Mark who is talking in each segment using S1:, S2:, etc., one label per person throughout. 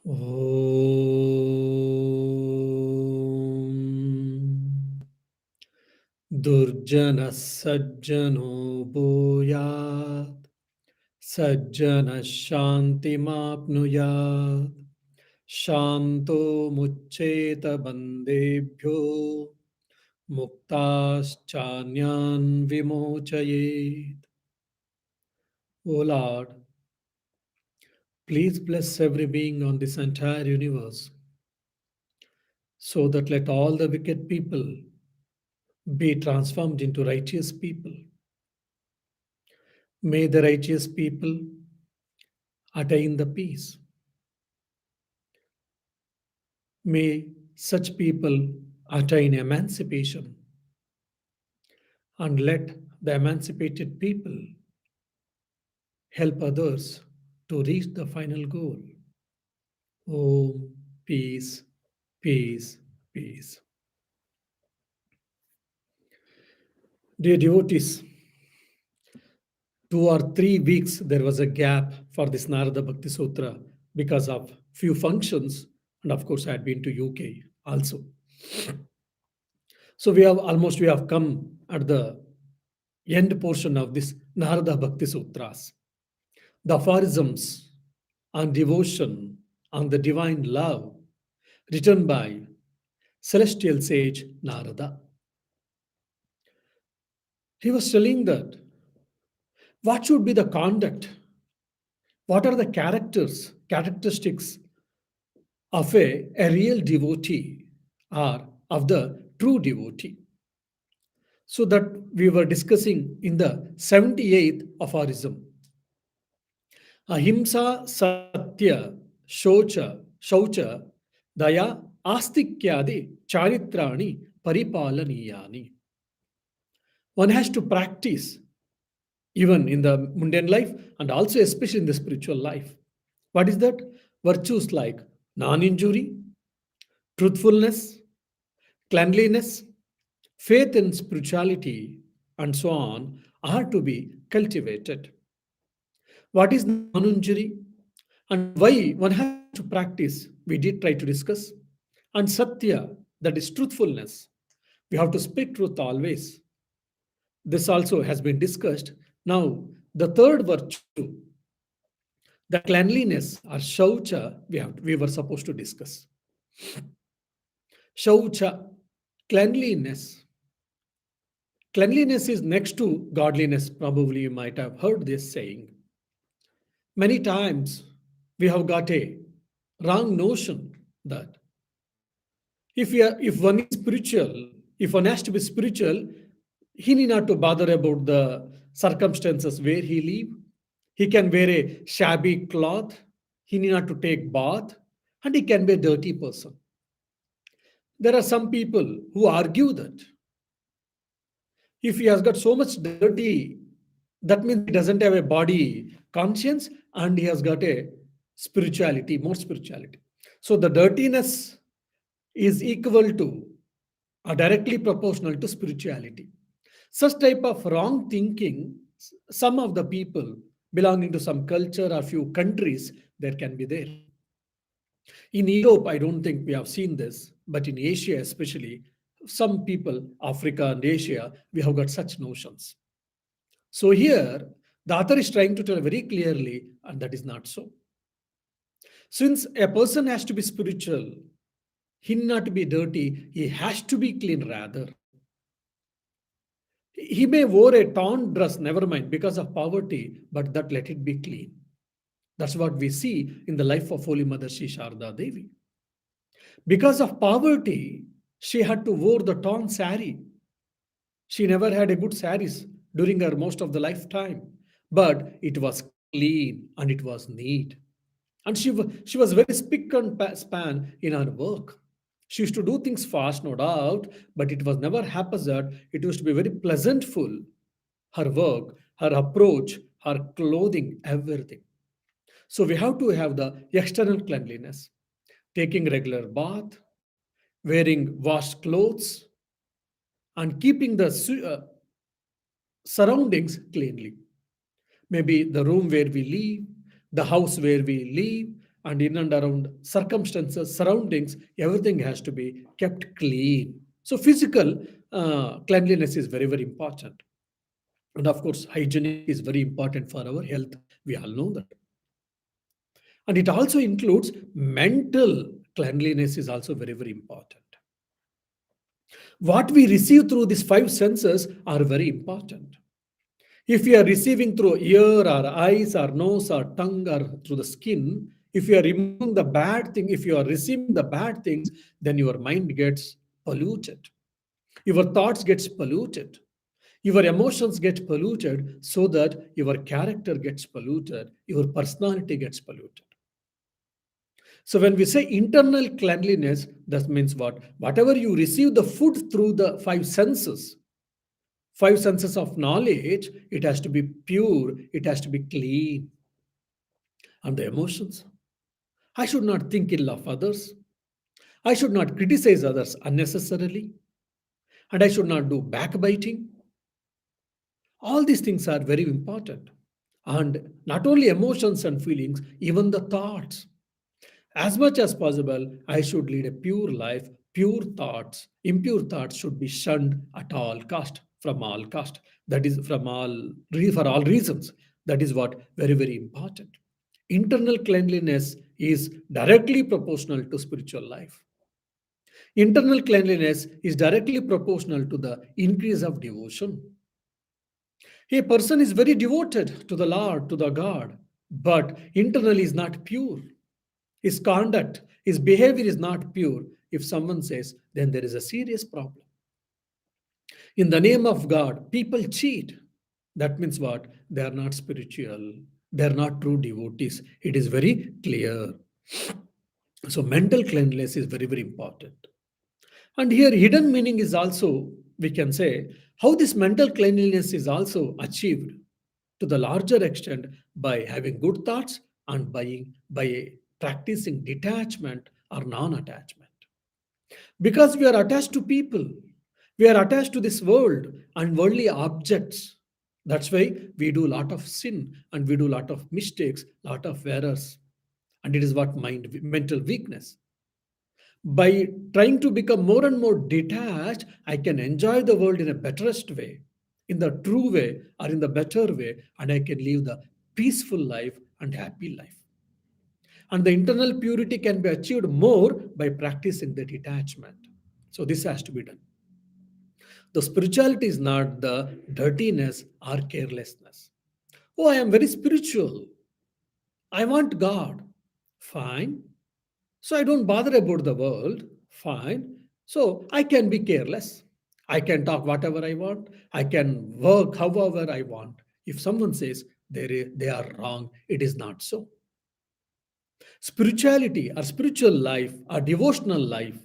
S1: Om Durjana Sajjano Bhuyat Sajjana Shanti Mapnuyat Shanto Mucceta Bandebhyo Muktaschanyan Vimochayet. O Lord, please bless every being on this entire universe, so that let all the wicked people be transformed into righteous people. May the righteous people attain the peace. May such people attain emancipation, and let the emancipated people help others to reach the final goal. Om, peace, peace, peace. Dear devotees, 2 or 3 weeks there was a gap for this Narada Bhakti Sutra because of few functions, and of course I had been to UK also. So we have come at the end portion of this Narada Bhakti Sutras, the aphorisms on devotion, on the divine love, written by celestial sage Narada. He was telling that what should be the conduct, what are the characteristics of a real devotee or of the true devotee. So that we were discussing in the 78th aphorism. Ahimsa satya shaucha daya astikyadi charitrani paripalaniyani. One has to practice even in the mundane life and also especially in the spiritual life. What is that? Virtues like non-injury, truthfulness, cleanliness, faith in spirituality, and so on are to be cultivated. What is non-injury and why one has to practice? We did try to discuss. And satya, that is truthfulness. We have to speak truth always. This also has been discussed. Now, the third virtue, the cleanliness or shaucha, we were supposed to discuss. Shaucha, cleanliness. Cleanliness is next to godliness. Probably you might have heard this saying. Many times we have got a wrong notion that if one is spiritual, if one has to be spiritual, he need not to bother about the circumstances where he live. He can wear a shabby cloth. He need not to take bath, and he can be a dirty person. There are some people who argue that if he has got so much dirty, that means he doesn't have a body conscience and he has got a spirituality, more spirituality. So the dirtiness is equal to or directly proportional to spirituality. Such type of wrong thinking, some of the people belonging to some culture or few countries, there can be there. In Europe, I don't think we have seen this, but in Asia especially, some people, Africa and Asia, we have got such notions. So here, the author is trying to tell very clearly, and that is not so. Since a person has to be spiritual, he need not be dirty, he has to be clean rather. He may wear a torn dress, never mind, because of poverty, but that let it be clean. That's what we see in the life of Holy Mother Sri Sharda Devi. Because of poverty, she had to wear the torn sari. She never had a good saris during her most of the lifetime, but it was clean and it was neat. And she was very spick and span in her work. She used to do things fast, no doubt, but it was never haphazard. It used to be very pleasantful. Her work, her approach, her clothing, everything. So we have to have the external cleanliness, taking regular bath, wearing washed clothes, and keeping the surroundings cleanly. Maybe the room where we live, the house where we live, and in and around circumstances, surroundings, everything has to be kept clean. So, physical cleanliness is very, very important. And of course, hygienic is very important for our health. We all know that. And it also includes mental cleanliness is also very, very important. What we receive through these five senses are very important. If you are receiving through ear or eyes or nose or tongue or through the skin, if you are removing the bad thing, if you are receiving the bad things, then your mind gets polluted. Your thoughts gets polluted. Your emotions get polluted so that your character gets polluted, your personality gets polluted. So when we say internal cleanliness, that means what? Whatever you receive the food through the five senses of knowledge, it has to be pure, it has to be clean. And the emotions. I should not think ill of others. I should not criticize others unnecessarily. And I should not do backbiting. All these things are very important. And not only emotions and feelings, even the thoughts. As much as possible, I should lead a pure life, pure thoughts. Impure thoughts should be shunned at all cost, from all cost. That is for all reasons. That is what very, very important. Internal cleanliness is directly proportional to spiritual life. Internal cleanliness is directly proportional to the increase of devotion. A person is very devoted to the Lord, to the God, but internally is not pure. His conduct, his behavior is not pure. If someone says, then there is a serious problem. In the name of God, people cheat. That means what? They are not spiritual. They are not true devotees. It is very clear. So, mental cleanliness is very, very important. And here, hidden meaning is also, we can say, how this mental cleanliness is also achieved to the larger extent by having good thoughts and by practicing detachment or non attachment. Because we are attached to people, we are attached to this world and worldly objects. That's why we do a lot of sin and we do a lot of mistakes, lot of errors. And it is what mental weakness. By trying to become more and more detached, I can enjoy the world in a betterest way, in the true way or in the better way, and I can live the peaceful life and happy life. And the internal purity can be achieved more by practicing the detachment. So this has to be done. The spirituality is not the dirtiness or carelessness. Oh, I am very spiritual. I want God. Fine. So I don't bother about the world. Fine. So I can be careless. I can talk whatever I want. I can work however I want. If someone says they are wrong, it is not so. Spirituality or spiritual life or devotional life,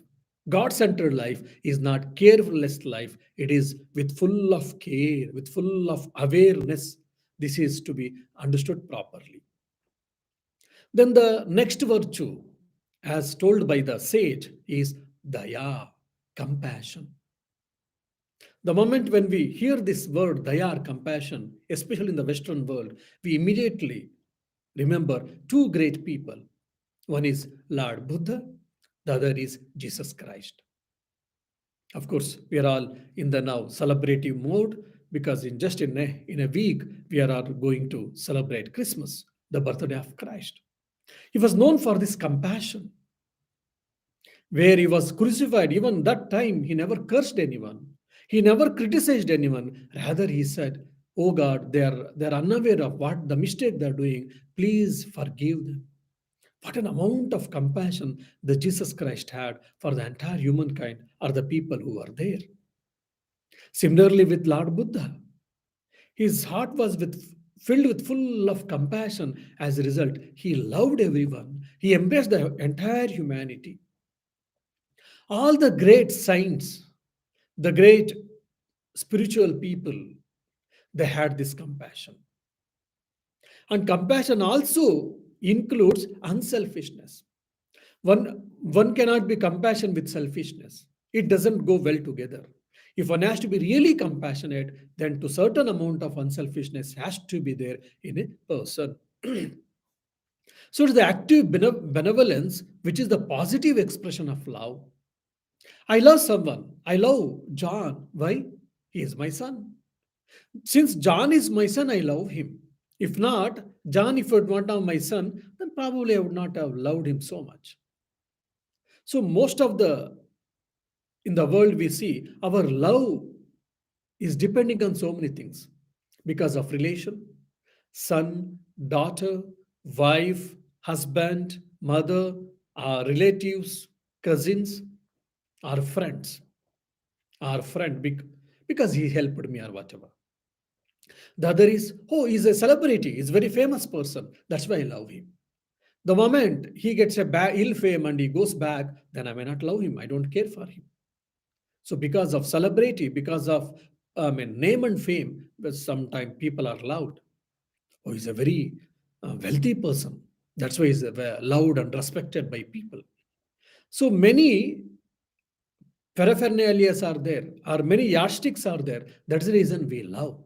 S1: God centered life is not careless life. It is with full of care, with full of awareness. This is to be understood properly. Then the next virtue, as told by the sage, is daya, compassion. The moment when we hear this word daya or compassion, especially in the Western world, we immediately remember two great people. One is Lord Buddha, the other is Jesus Christ. Of course, we are all in the now celebrative mode because in a week we are all going to celebrate Christmas, the birthday of Christ. He was known for this compassion. Where he was crucified, even that time, he never cursed anyone. He never criticized anyone. Rather, he said, "Oh God, they're unaware of what the mistake they're doing. Please forgive them." What an amount of compassion that Jesus Christ had for the entire humankind or the people who were there. Similarly, with Lord Buddha, his heart was filled with full of compassion. As a result, he loved everyone. He embraced the entire humanity. All the great saints, the great spiritual people, they had this compassion. And compassion also includes unselfishness. One cannot be compassion with selfishness. It doesn't go well together. If one has to be really compassionate, then to certain amount of unselfishness has to be there in a person. So it is the active benevolence which is the positive expression of love. I love someone. I love John. Why? He is my son. Since John is my son, I love him. If not, John, if it were not my son, then probably I would not have loved him so much. So most of the in the world we see our love is depending on so many things because of relation, son, daughter, wife, husband, mother, our relatives, cousins, our friends, our friend because he helped me or whatever. The other is, oh, he's a celebrity, he's a very famous person. That's why I love him. The moment he gets a ill fame and he goes back, then I may not love him. I don't care for him. So because of celebrity, because of name and fame, but sometimes people are loved. Oh, he's a very wealthy person. That's why he's loved and respected by people. So many paraphernalias are there, or many yardsticks are there. That's the reason we love.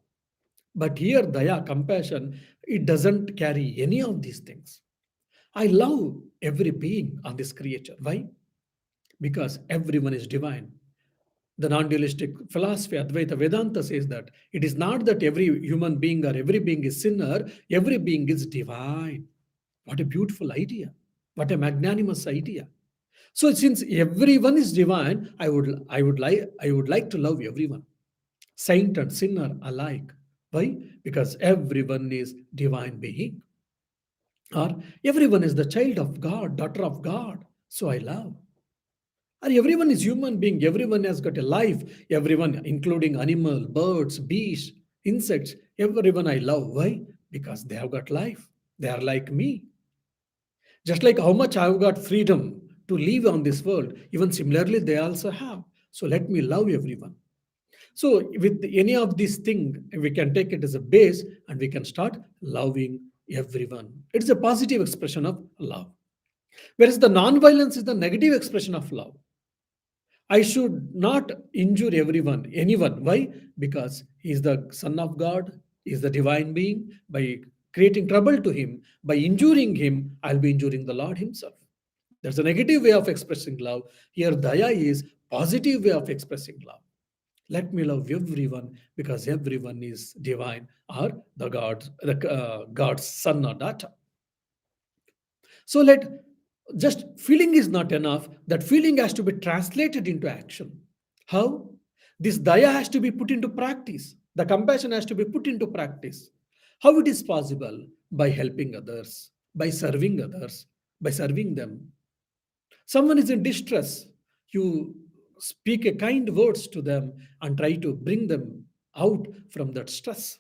S1: But here, daya, compassion, it doesn't carry any of these things. I love every being on this creature. Why? Because everyone is divine. The non-dualistic philosophy, Advaita Vedanta says that it is not that every human being or every being is sinner, every being is divine. What a beautiful idea. What a magnanimous idea. So since everyone is divine, I would like to love everyone, saint and sinner alike. Why? Because everyone is divine being. Or everyone is the child of God, daughter of God. So I love. Or everyone is human being, everyone has got a life, everyone, including animal, birds, beasts, insects, everyone I love. Why? Because they have got life. They are like me. Just like how much I've got freedom to live on this world, even similarly, they also have. So let me love everyone. So with any of these things, we can take it as a base and we can start loving everyone. It's a positive expression of love. Whereas the non-violence is the negative expression of love. I should not injure anyone. Why? Because he is the Son of God, he is the divine being. By creating trouble to him, by injuring him, I'll be injuring the Lord himself. There's a negative way of expressing love. Here, daya is positive way of expressing love. Let me love everyone because everyone is divine or God's son or daughter. So let just feeling is not enough. That feeling has to be translated into action. How? This daya has to be put into practice. The compassion has to be put into practice. How it is possible? By helping others, by serving others, by serving them. Someone is in distress. You speak a kind words to them and try to bring them out from that stress.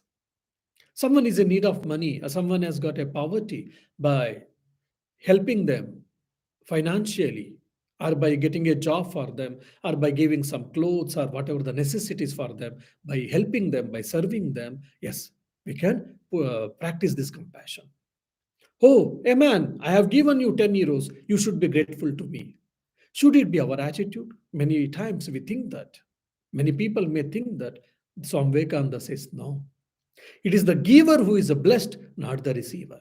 S1: Someone is in need of money, or someone has got a poverty by helping them financially or by getting a job for them or by giving some clothes or whatever the necessities for them, by helping them, by serving them. Yes, we can practice this compassion. Oh, a man, I have given you 10 euros, you should be grateful to me. Should it be our attitude? Many times we think that. Many people may think that. Swami Vivekananda says no. It is the giver who is blessed, not the receiver.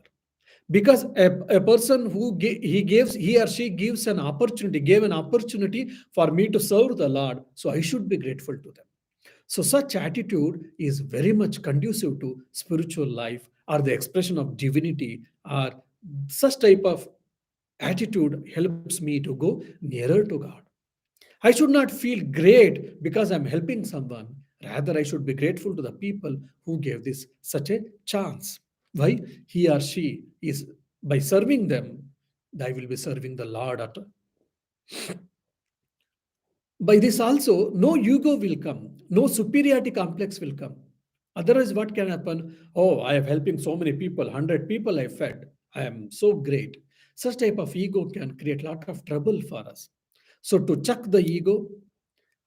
S1: Because a person who he or she gives an opportunity, gave an opportunity for me to serve the Lord, so I should be grateful to them. So such attitude is very much conducive to spiritual life or the expression of divinity, or such type of attitude helps me to go nearer to God. I should not feel great because I'm helping someone. Rather, I should be grateful to the people who gave this such a chance. Why? He or she is, by serving them, I will be serving the Lord. By this also, no ego will come, no superiority complex will come. Otherwise, what can happen? Oh, I am helping so many people, 100 people I fed. I am so great. Such type of ego can create a lot of trouble for us. So to chuck the ego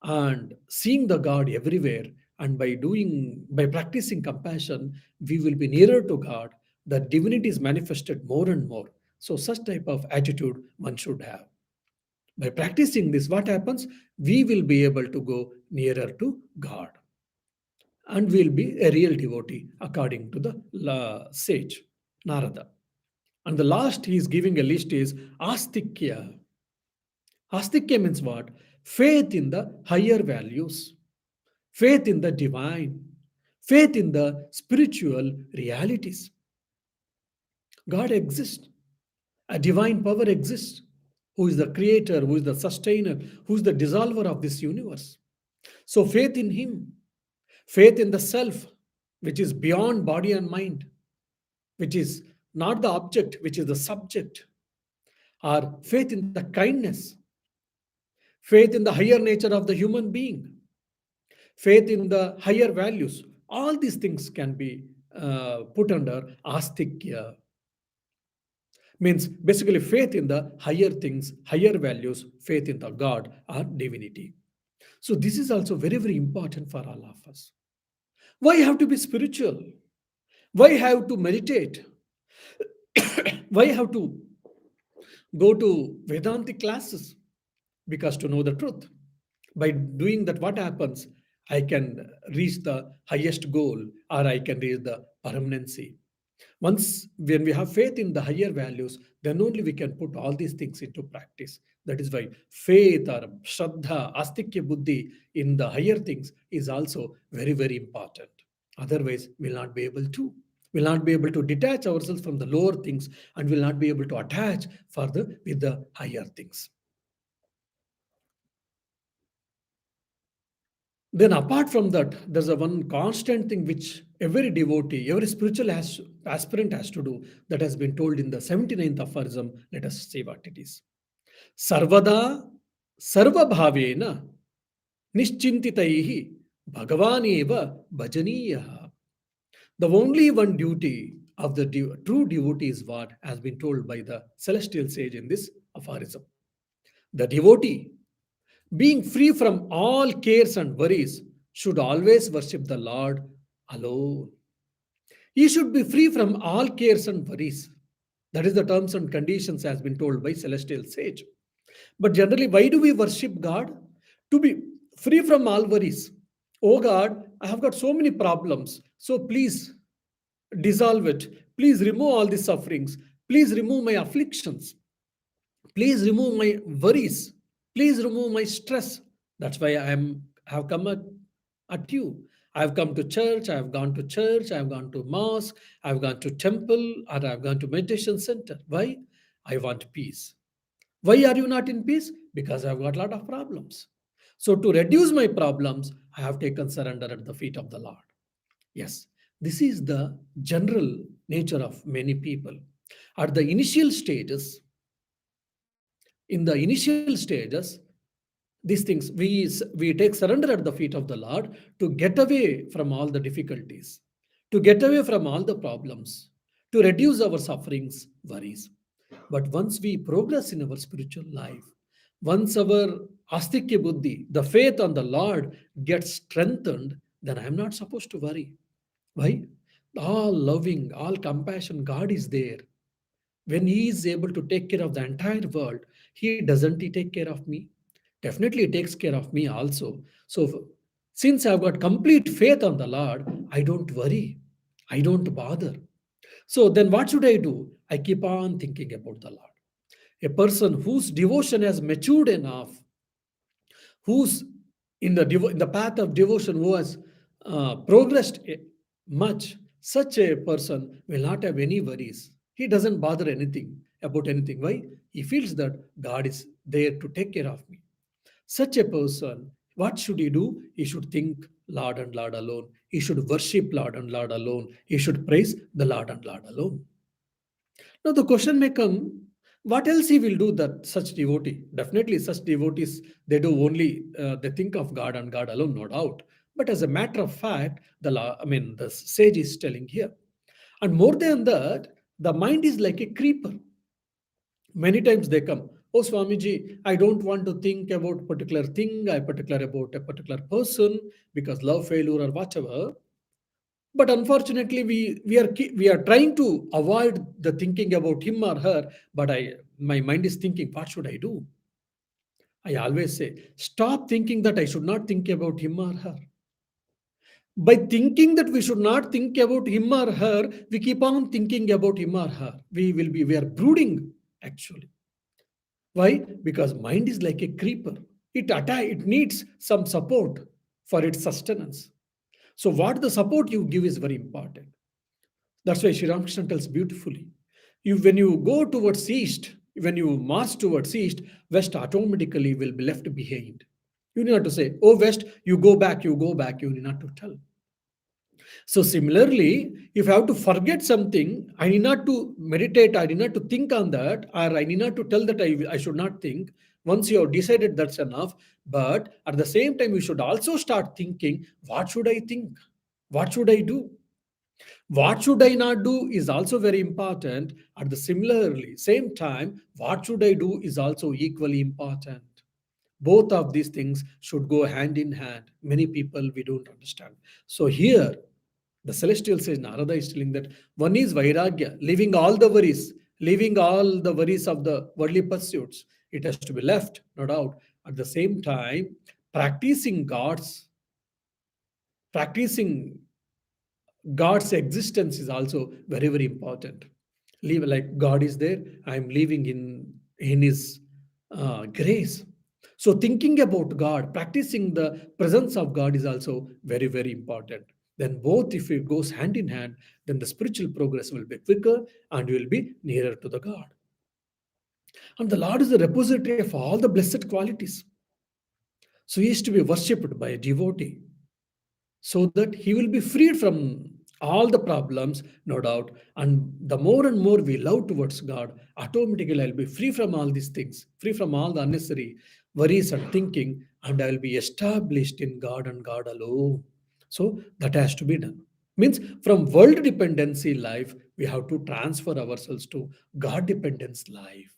S1: and seeing the God everywhere, and by practicing compassion, we will be nearer to God. The divinity is manifested more and more. So such type of attitude one should have. By practicing this, what happens? We will be able to go nearer to God and we'll be a real devotee according to the sage Narada. And the last he is giving a list is astikya. Astikya means what? Faith in the higher values, faith in the divine, faith in the spiritual realities. God exists, a divine power exists, who is the creator, who is the sustainer, who is the dissolver of this universe. So, faith in Him, faith in the self, which is beyond body and mind, which is not the object, which is the subject, or faith in the kindness, faith in the higher nature of the human being, faith in the higher values. All these things can be put under astikya, means basically faith in the higher things, higher values, faith in the God or divinity. So this is also very, very important for all of us. Why have to be spiritual? Why have to meditate? Why have to go to Vedantic classes? Because to know the truth. By doing that, what happens? I can reach the highest goal, or I can reach the permanency. Once, when we have faith in the higher values, then only we can put all these things into practice. That is why faith or shraddha, astikya buddhi in the higher things is also very, very important. Otherwise, we'll not be able to. We'll not be able to detach ourselves from the lower things, and will not be able to attach further with the higher things. Then, apart from that, there's a one constant thing which every devotee, every spiritual aspirant has to do, that has been told in the 79th aphorism. Let us see what it is. Sarvada sarvabhavena nischintitaihi bhagavaneva bhajaniyaha. The only one duty of the true devotee is what has been told by the celestial sage in this aphorism. The devotee, being free from all cares and worries, should always worship the Lord alone. He should be free from all cares and worries. That is the terms and conditions has been told by celestial sage. But generally, why do we worship God? To be free from all worries. Oh God, I have got so many problems. So please dissolve it. Please remove all the sufferings. Please remove my afflictions. Please remove my worries. Please remove my stress. That's why have come at you. I've come to church, I've gone to church, I've gone to mosque, I've gone to temple, or I've gone to meditation center. Why? I want peace. Why are you not in peace? Because I've got a lot of problems. So to reduce my problems, I have taken surrender at the feet of the Lord. Yes, this is the general nature of many people. At the initial stages, in the initial stages, these things we take surrender at the feet of the Lord to get away from all the difficulties, to get away from all the problems, to reduce our sufferings, worries. But once we progress in our spiritual life, once our astikya buddhi, the faith on the Lord, gets strengthened, then I am not supposed to worry. Why? All loving, all compassion God is there. When He is able to take care of the entire world, He doesn't He take care of me? Definitely He takes care of me also. So since I've got complete faith on the Lord, I don't worry. I don't bother. So then what should I do? I keep on thinking about the Lord. A person whose devotion has matured enough, who's in the path of devotion, who has progressed much, such a person will not have any worries. He doesn't bother anything about anything. Why? He feels that God is there to take care of me. Such a person, what should he do? He should think Lord and Lord alone. He should worship Lord and Lord alone. He should praise the Lord and Lord alone. Now the question may come, what else he will do that such devotee? Definitely such devotees, they do only, they think of God and God alone, no doubt. But as a matter of fact, the sage is telling here. And more than that, the mind is like a creeper. Many times they come, oh Swamiji, I don't want to think about particular thing, I particular about a particular person because love failure or whatever. But unfortunately, we are trying to avoid the thinking about him or her. But my mind is thinking, what should I do? I always say, stop thinking that I should not think about him or her. By thinking that we should not think about him or her, we keep on thinking about him or her. We are brooding actually. Why? Because mind is like a creeper. It needs some support for its sustenance. So what the support you give is very important. That's why Sri Ramakrishna tells beautifully. When you go towards east, when you march towards east, west automatically will be left behind. You need not to say, oh west, you go back, you need not to tell. So similarly, if I have to forget something, I need not to meditate, I need not to think on that, or I need not to tell that I should not think. Once you have decided that's enough, but at the same time, you should also start thinking, what should I think? What should I do? What should I not do is also very important. At the similarly same time, what should I do is also equally important. Both of these things should go hand in hand. Many people we don't understand. So here the celestial says, Narada is telling that one is Vairagya, leaving all the worries of the worldly pursuits. It has to be left, no doubt. At the same time, practicing practicing God's existence is also very, very important. Leave like God is there, I'm living in His grace. So thinking about God, practicing the presence of God is also very, very important. Then both, if it goes hand in hand, then the spiritual progress will be quicker and you will be nearer to the God. And the Lord is the repository of all the blessed qualities. So He is to be worshipped by a devotee so that he will be freed from all the problems, no doubt. And the more and more we love towards God, automatically I'll be free from all these things, free from all the unnecessary worries and thinking, and I will be established in God and God alone. So that has to be done. Means from world dependency life, we have to transfer ourselves to God dependence life.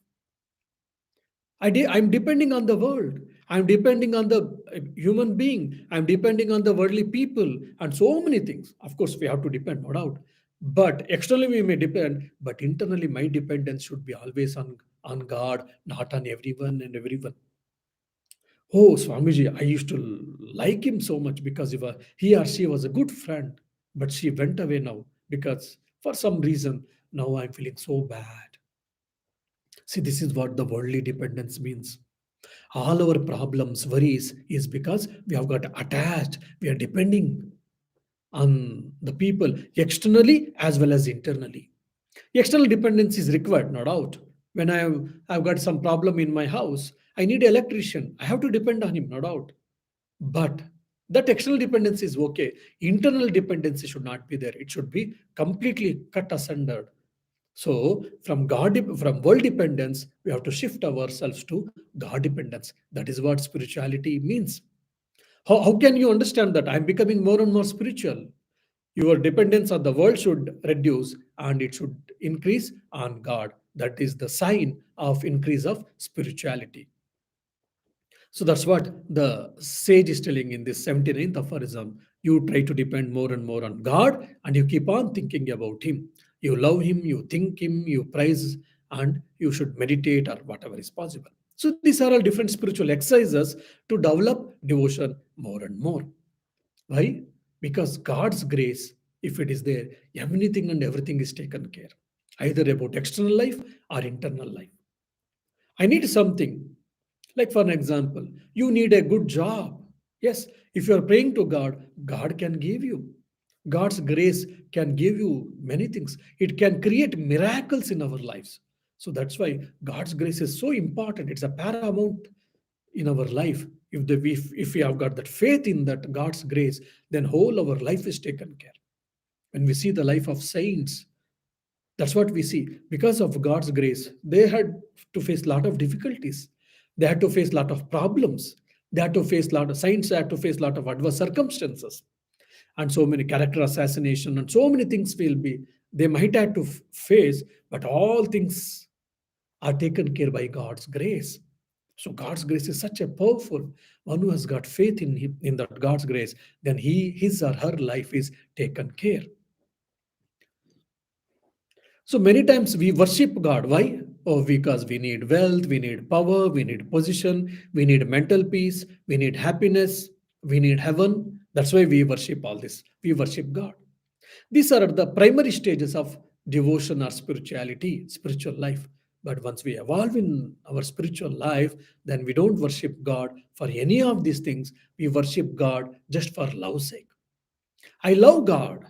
S1: I'm depending on the world. I'm depending on the human being. I'm depending on the worldly people and so many things. Of course, we have to depend, no doubt. But externally we may depend, but internally my dependence should be always on God, not on everyone and everyone. Oh, Swamiji, I used to like him so much because he or she was a good friend, but she went away now because for some reason now I'm feeling so bad. See, this is what the worldly dependence means. All our problems, worries is because we have got attached. We are depending on the people externally as well as internally. External dependence is required, no doubt. When I've got some problem in my house, I need an electrician. I have to depend on him, no doubt. But that external dependence is okay. Internal dependency should not be there. It should be completely cut asunder. So from world dependence, we have to shift ourselves to God dependence. That is what spirituality means. How can you understand that? I'm becoming more and more spiritual. Your dependence on the world should reduce and it should increase on God. That is the sign of increase of spirituality. So that's what the sage is telling in this 79th aphorism. You try to depend more and more on God and you keep on thinking about Him. You love Him, you think Him, you praise, and you should meditate or whatever is possible. So these are all different spiritual exercises to develop devotion more and more. Why? Because God's grace, if it is there, everything and everything is taken care. Either about external life or internal life. I need something. Like, for an example, you need a good job. Yes, if you are praying to God, God can give you. God's grace can give you many things. It can create miracles in our lives. So that's why God's grace is so important. It's a paramount in our life. If we have got that faith in that God's grace, then whole our life is taken care. When we see the life of saints, that's what we see. Because of God's grace, they had to face a lot of difficulties. They had to face a lot of problems. They had to face a lot of saints had to face a lot of adverse circumstances and so many character assassination and so many things will be they might have to face, but all things are taken care by God's grace. So God's grace is such a powerful one who has got faith in him in that God's grace, then his or her life is taken care. So many times we worship God. Why? Oh, because we need wealth, we need power, we need position, we need mental peace, we need happiness, we need heaven. That's why we worship all this. We worship God. These are the primary stages of devotion or spirituality, spiritual life. But once we evolve in our spiritual life, then we don't worship God for any of these things. We worship God just for love's sake. I love God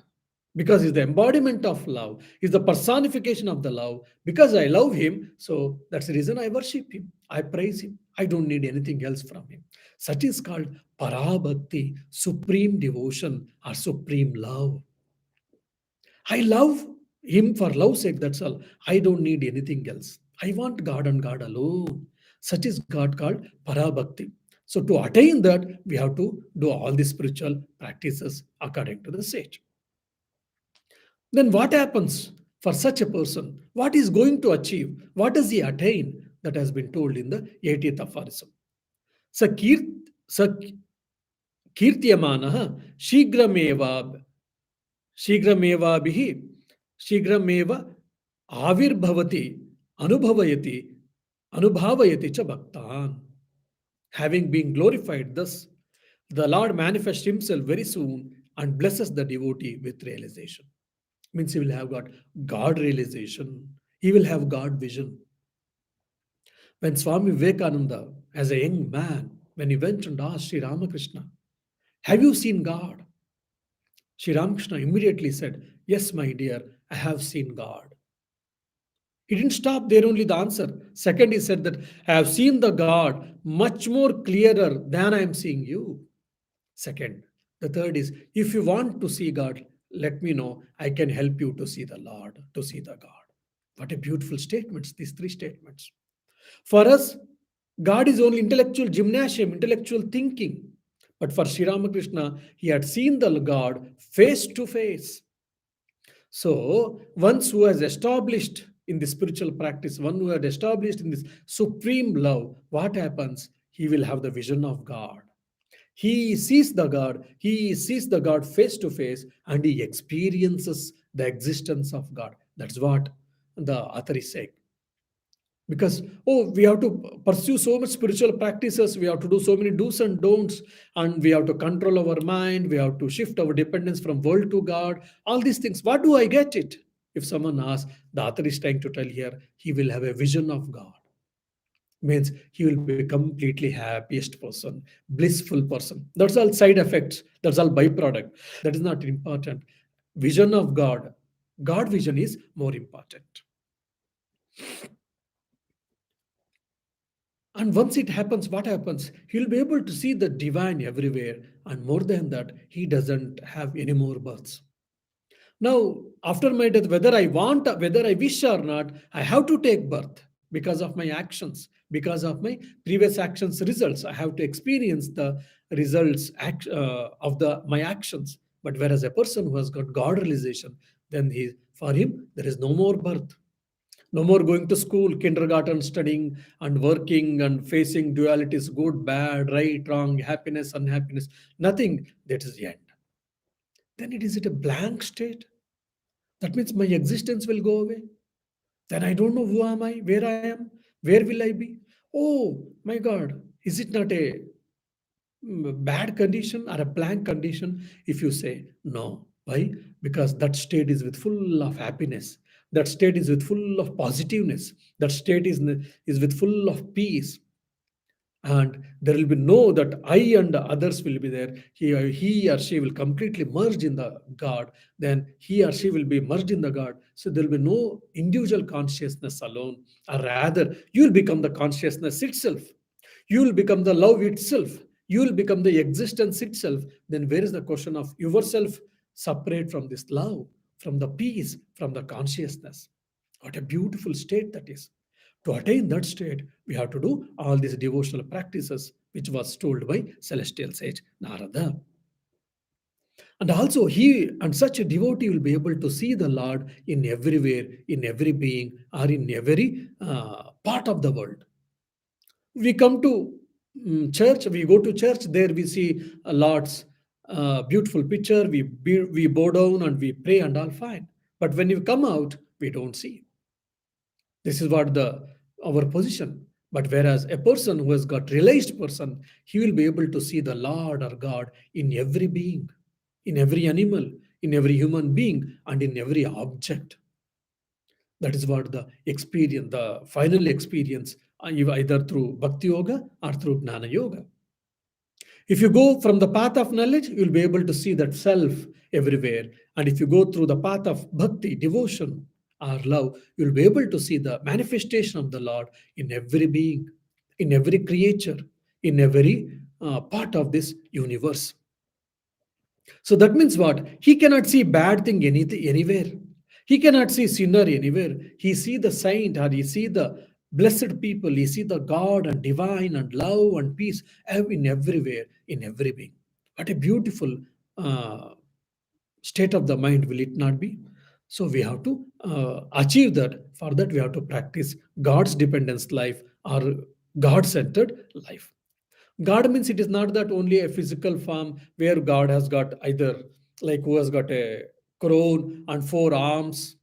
S1: because He's the embodiment of love, He's the personification of the love. Because I love Him, so that's the reason I worship Him. I praise Him. I don't need anything else from Him. Such is called parabhakti, supreme devotion or supreme love. I love Him for love's sake, that's all. I don't need anything else. I want God and God alone. Such is God called Parabhakti. So, to attain that, we have to do all the spiritual practices according to the sage. Then, what happens for such a person? What is going to achieve? What does he attain? That has been told in the 80th aphorism. Sa kirtyamanah shigramev शीघ्रमेवाभिः शीघ्रमेव आविर्भवति अनुभवयति अनुभावयति च भक्तान्. Having been glorified thus, the Lord manifests Himself very soon and blesses the devotee with realization. Means he will have got God realization. He will have God vision. When Swami Vivekananda, as a young man, when he went and asked Sri Ramakrishna, "Have you seen God?" Sri Ramakrishna immediately said, "Yes, my dear, I have seen God." He didn't stop there only the answer. Second, he said that I have seen the God much more clearer than I am seeing you. Second. The third is, if you want to see God, let me know. I can help you to see the Lord, to see the God. What a beautiful statements, these three statements. For us, God is only intellectual gymnasium, intellectual thinking. But for Sri Ramakrishna, he had seen the God face to face. So, once who has established in the spiritual practice, one who had established in this supreme love, what happens? He will have the vision of God. He sees the God face to face, and he experiences the existence of God. That's what the author is saying. Because, oh, we have to pursue so much spiritual practices, we have to do so many do's and don'ts, and we have to control our mind, we have to shift our dependence from world to God, all these things. What do I get it? If someone asks, the author is trying to tell here, he will have a vision of God. Means he will be completely happiest person, blissful person. That's all side effects, that's all byproduct. That is not important. Vision of God, God vision is more important. And once it happens, what happens? He'll be able to see the divine everywhere. And more than that, he doesn't have any more births. Now, after my death, whether I wish or not, I have to take birth because of my actions, because of my previous actions results. I have to experience the results of my actions. But whereas a person who has got God realization, then for him there is no more birth. No more going to school, kindergarten, studying and working and facing dualities, good, bad, right, wrong, happiness, unhappiness. Nothing. That is the end. Then it is it a blank state. That means my existence will go away. Then I don't know who am I, where I am, where will I be. Oh my God, is it not a bad condition or a blank condition if you say no? Why? Because that state is with full of happiness. That state is with full of positiveness. That state is with full of peace. And there will be no that I and others will be there. He or she will completely merge in the God. Then he or she will be merged in the God. So there will be no individual consciousness alone, or rather, you will become the consciousness itself. You will become the love itself. You will become the existence itself. Then where is the question of yourself separate from this love, from the peace, from the consciousness? What a beautiful state that is. To attain that state, we have to do all these devotional practices, which was told by celestial sage Narada. And also, he and such a devotee will be able to see the Lord in everywhere, in every being, or in every part of the world. We come to church, we go to church, there we see a Lord's beautiful picture, we bow down and we pray and all fine. But when you come out, we don't see. This is what our position. But whereas a person who has got realized person, he will be able to see the Lord or God in every being, in every animal, in every human being, and in every object. That is what the experience, the final experience, either through Bhakti Yoga or through Gnana Yoga. If you go from the path of knowledge, you'll be able to see that self everywhere. And if you go through the path of bhakti, devotion, or love, you'll be able to see the manifestation of the Lord in every being, in every creature, in every part of this universe. So that means what? He cannot see bad thing anything anywhere. He cannot see sinner anywhere. He see the saint or he see the blessed people. He see the God and divine and love and peace in everywhere, in every being. What a beautiful uh, state of the mind will it not be? So we have to achieve that. For that, we have to practice God's dependence life or God-centered life. God means it is not that only a physical form where God has got either like who has got a crown and four arms,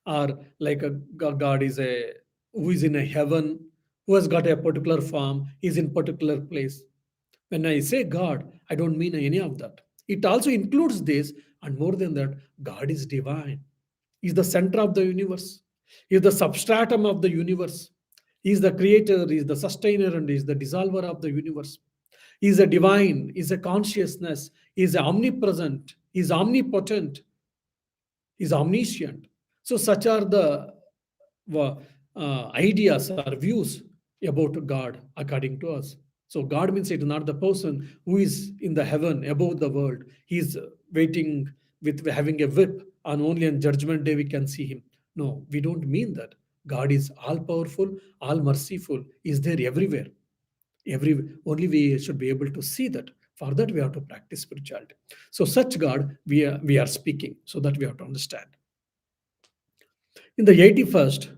S1: or like a God is a who is in a heaven, who has got a particular form, is in particular place. When I say God, I don't mean any of that. It also includes this, and more than that, God is divine. He is the center of the universe. He is the substratum of the universe. He is the creator, he is the sustainer, and he is the dissolver of the universe. He is a divine, he is a consciousness, he is omnipresent, he is omnipotent, he is omniscient. So, such are the uh, ideas or views about God according to us. So, God means it is not the person who is in the heaven above the world. He is waiting with having a whip, and only on Judgment Day we can see him. No, we don't mean that. God is all powerful, all merciful, is there everywhere. Only we should be able to see that. For that, we have to practice spirituality. So, such God we are speaking, so that we have to understand. In the 81st,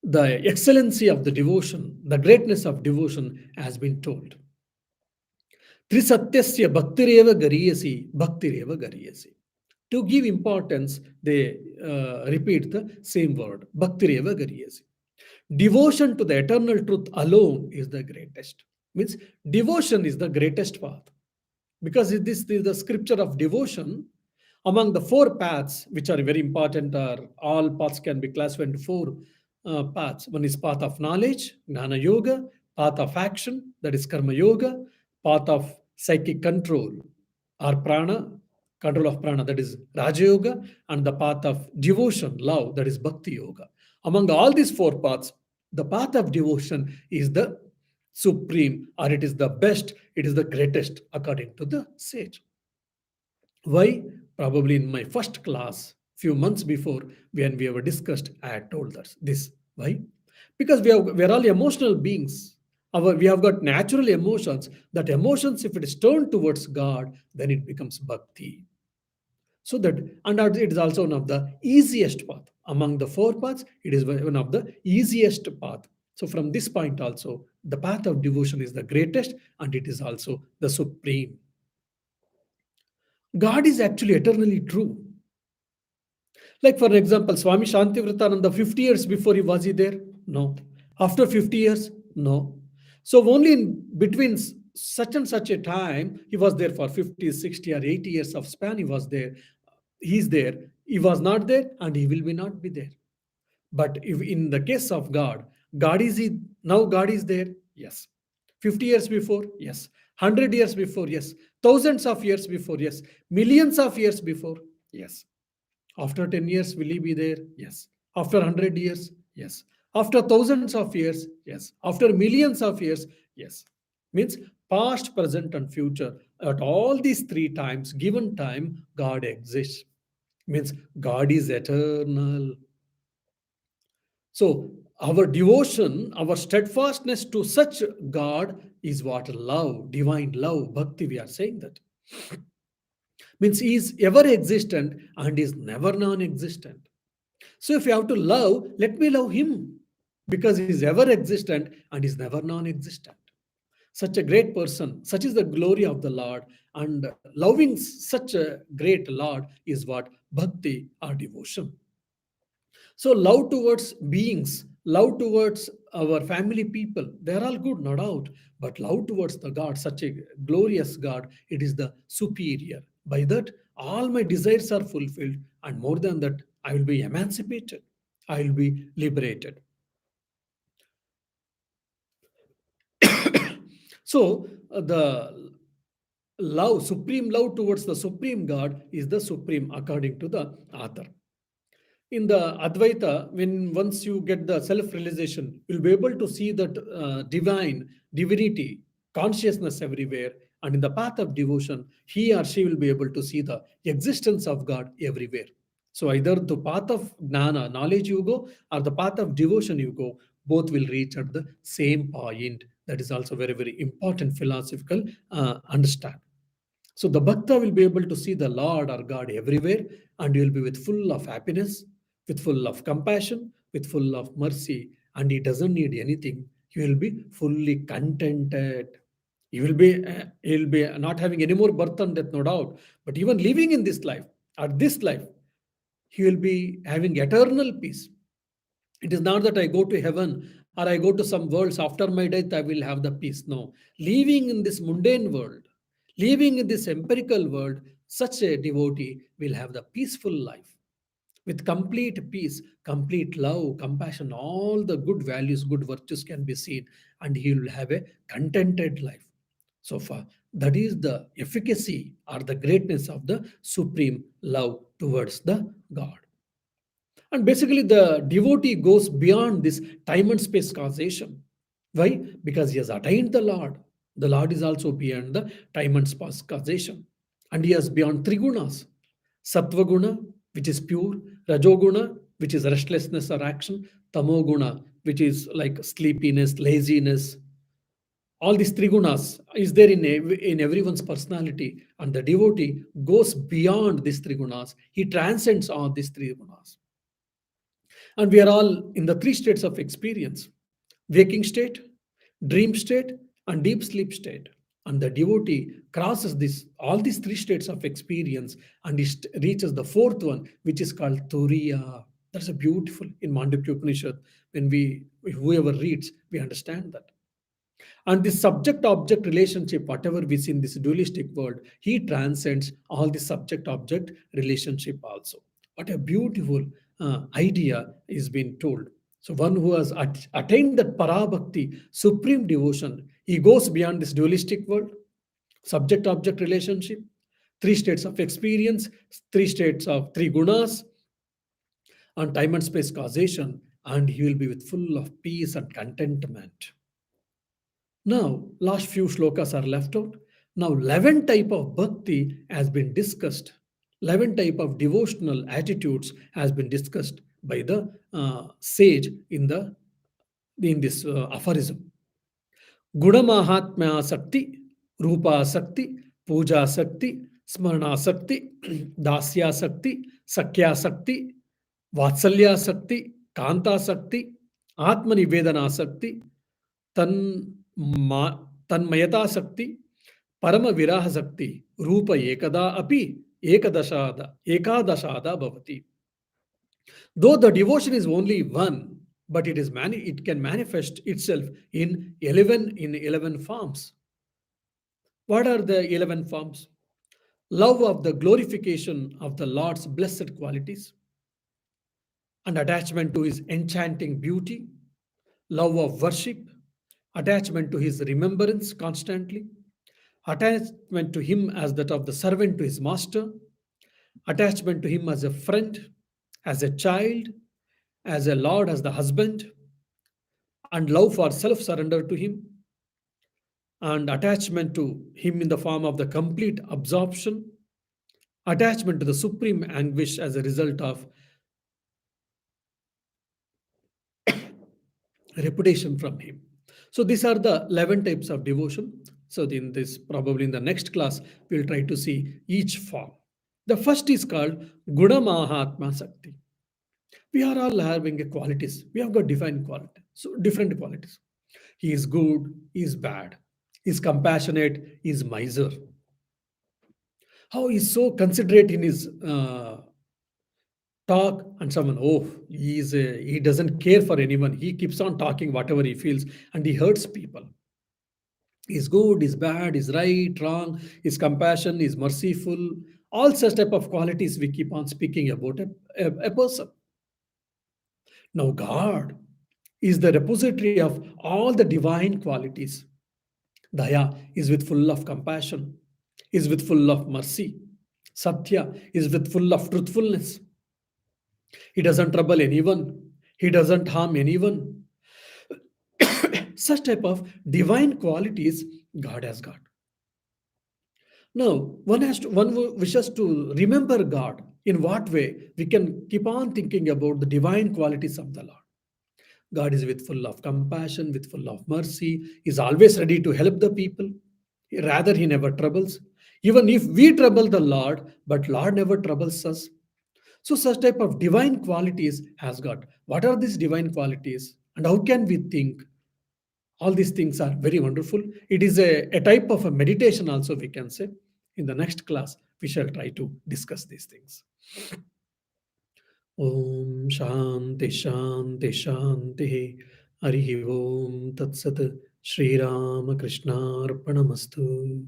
S1: the excellency of the devotion, the greatness of devotion has been told. Trisatyasya bhaktireva gariyasi, bhaktireva gariyasi. To give importance, they repeat the same word, bhaktireva gariyasi. Devotion to the eternal truth alone is the greatest. Means devotion is the greatest path. Because this is the scripture of devotion. Among the four paths, which are very important, are all paths can be classified into four paths. One is path of knowledge, Gnana Yoga, path of action, that is Karma Yoga, path of psychic control or prana, control of prana, that is Raja Yoga, and the path of devotion, love, that is Bhakti Yoga. Among all these four paths, the path of devotion is the supreme, or it is the best, it is the greatest according to the sage. Why? Probably in my first class, few months before, when we have discussed, I had told us this. Why? Because we are all emotional beings. We have got natural emotions. That emotions, if it is turned towards God, then it becomes bhakti. So that, and it is also one of the easiest path. Among the four paths, it is one of the easiest path. So from this point also, the path of devotion is the greatest, and it is also the supreme. God is actually eternally true. Like for example, Swami Shantivratananda, 50 years before was he there? No. After 50 years? No. So only in between such and such a time, he was there for 50, 60 or 80 years of span, he was there. He's there. He was not there and he will be not be there. But if in the case of God, God is he, now God is there? Yes. 50 years before? Yes. 100 years before? Yes. Thousands of years before? Yes. Millions of years before? Yes. After 10 years, will he be there? Yes. After 100 years? Yes. After thousands of years? Yes. After millions of years? Yes. Means past, present, and future. At all these three times, given time, God exists. Means God is eternal. So, our devotion, our steadfastness to such God is what love, divine love, bhakti, we are saying that. Means he is ever existent and is never non existent. So, if you have to love, let me love him because he is ever existent and is never non existent. Such a great person, such is the glory of the Lord, and loving such a great Lord is what bhakti or devotion. So, love towards beings, love towards our family people, they are all good, no doubt. But love towards the God, such a glorious God, it is the superior. By that, all my desires are fulfilled, and more than that, I will be emancipated. I will be liberated. So, the love, supreme love towards the supreme God is the supreme according to the author. In the Advaita, when once you get the self-realization, you'll be able to see that divine divinity consciousness everywhere. And in the path of devotion, he or she will be able to see the existence of God everywhere. So either the path of gnana knowledge you go, or the path of devotion you go, both will reach at the same point. That is also very, very important philosophical understand. So the bhakta will be able to see the Lord or God everywhere, and you will be with full of happiness, with full of compassion, with full of mercy, and he doesn't need anything. He will be fully contented. He will be not having any more birth and death, no doubt. But even living in this life, at this life, he will be having eternal peace. It is not that I go to heaven or I go to some worlds after my death, I will have the peace. No. Living in this mundane world, living in this empirical world, such a devotee will have the peaceful life with complete peace, complete love, compassion, all the good values, good virtues can be seen, and he will have a contented life. So far, that is the efficacy or the greatness of the supreme love towards the God. And basically, the devotee goes beyond this time and space causation. Why? Because he has attained the Lord. The Lord is also beyond the time and space causation. And he is beyond three gunas: Sattva guna, which is pure; Rajoguna, which is restlessness or action; Tamoguna, which is like sleepiness, laziness. All these three gunas is there in everyone's personality. And the devotee goes beyond these three gunas. He transcends all these three gunas. And we are all in the three states of experience: waking state, dream state, and deep sleep state. And the devotee crosses all these three states of experience, and he reaches the fourth one, which is called Turiya. That's a beautiful in Mandukya Upanishad. When whoever reads, we understand that. And this subject object relationship, whatever we see in this dualistic world, he transcends all the subject object relationship also. What a beautiful idea is being told. So, one who has attained that parabhakti, supreme devotion, he goes beyond this dualistic world, subject object relationship, three states of experience, three states of three gunas, and time and space causation, and he will be with full of peace and contentment. Now, last few shlokas are left out. Now, 11 type of bhakti has been discussed. 11 type of devotional attitudes has been discussed by the sage in this aphorism. Guna Mahatmya Sakti, Rupa Sakti, Puja Sakti, Smarana Sakti, Dasya Sakti, Sakya Sakti, Vatsalya Sakti, Kanta Sakti, Atmanivedana Sakti, Tan Tanmayata Sakti, Parama Viraha Sakti, Rupa Ekada Api, Ekadashada Bhavati. Though the devotion is only one, but it can manifest itself in 11 forms. What are the 11 forms? Love of the glorification of the Lord's blessed qualities, and attachment to his enchanting beauty, love of worship, attachment to his remembrance constantly, attachment to him as that of the servant to his master, attachment to him as a friend, as a child, as a lord, as the husband, and love for self surrender to him, and attachment to him in the form of the complete absorption, attachment to the supreme anguish as a result of reputation from him. So these are the 11 types of devotion. So in this, probably in the next class, we'll try to see each form. The first is called Guna Mahatma Sakti. We are all having a qualities. We have got different qualities. So different qualities. He is good, he is bad. He is compassionate, he is miser. How he is so considerate in his talk, and someone, oh, he doesn't care for anyone. He keeps on talking whatever he feels, and he hurts people. He's good, he's bad, he's right, wrong, he's compassion, he's merciful. All such type of qualities we keep on speaking about a person. Now, God is the repository of all the divine qualities. Daya is with full of compassion, is with full of mercy. Satya is with full of truthfulness. He doesn't trouble anyone. He doesn't harm anyone. Such type of divine qualities God has got. Now, one wishes to remember God. In what way we can keep on thinking about the divine qualities of the Lord? God is with full of compassion, with full of mercy, is always ready to help the people. Rather, he never troubles. Even if we trouble the Lord, but Lord never troubles us. So such type of divine qualities has got. What are these divine qualities? And how can we think? All these things are very wonderful. It is a type of a meditation also, we can say. In the next class, we shall try to discuss these things. Om Shanti Shanti Shanti. Harihi Om Tat Sat. Shri Ram Krishna Arpanamastu.